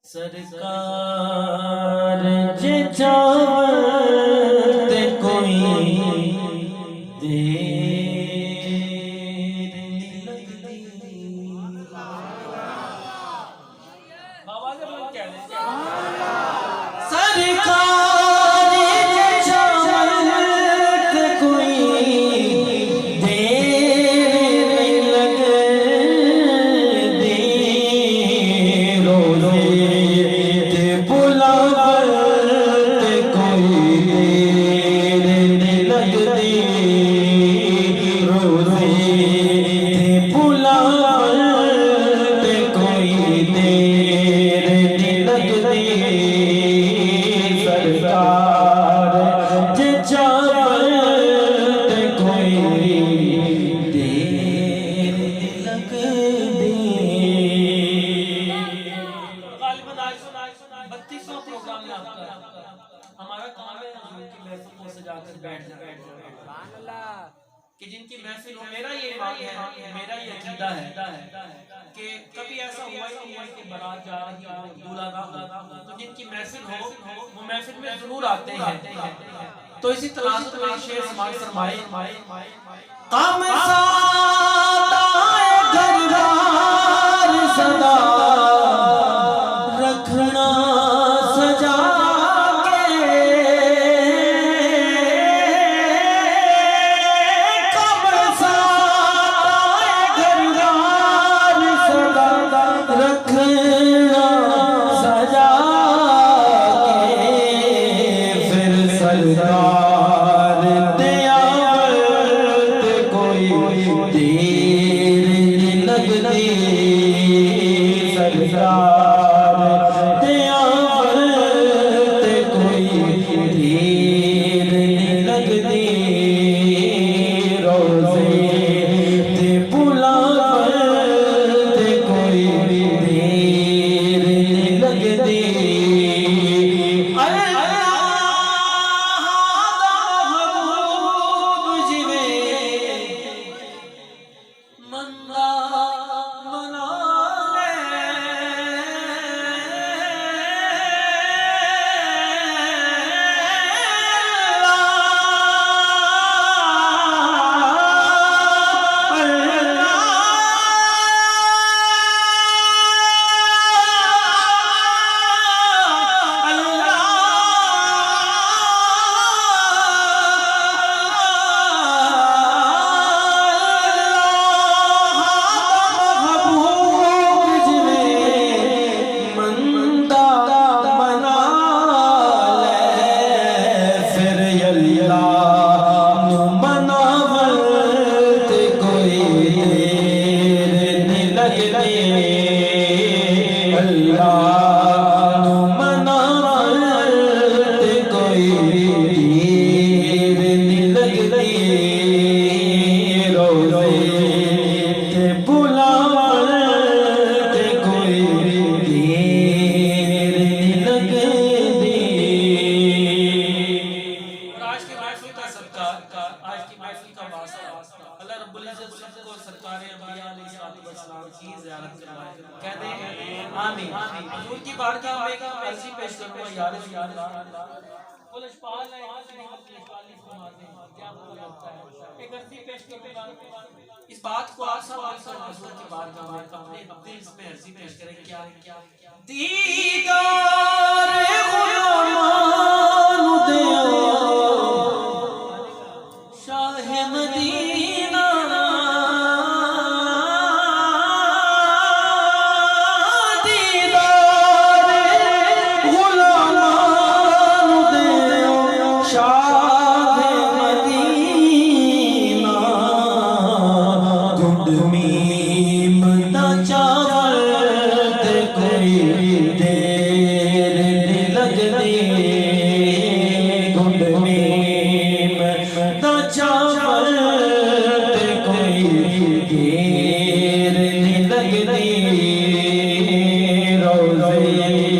सरकार जे चावत कोई देर नहीं लगती। बाबा जब लोग कह रहे सरकार जे चावत कोई देर नहीं लगती। रोज़े हमारा काम है उनकी महफिल को सजाकर बैठ जाए कि जिनकी महफिल हो। मेरा ये ईमान है, मेरा ये अकीदा है कि कभी ऐसा हुआ ही नहीं है कि बारात जा रही हो दूल्हा ना हो, तो जिनकी महफिल हो वो महफिल में जरूर आते हैं। तो इसी तलाश में शेर समाज फरमाए काम सादा घरदार सदा रखना सजा हुजूर की बारगाह में एक अर्जी पेश करूंगा यार वो लजपाल है क्या मुझे लगता है एक अर्जी पेश करूंगा। इस बात को आप सब हुजूर की बारगाह में अपने दिल में अर्जी पेश करें क्या दीदार गुलामान दिया शाह मदीना देर नहीं लगती रोज़े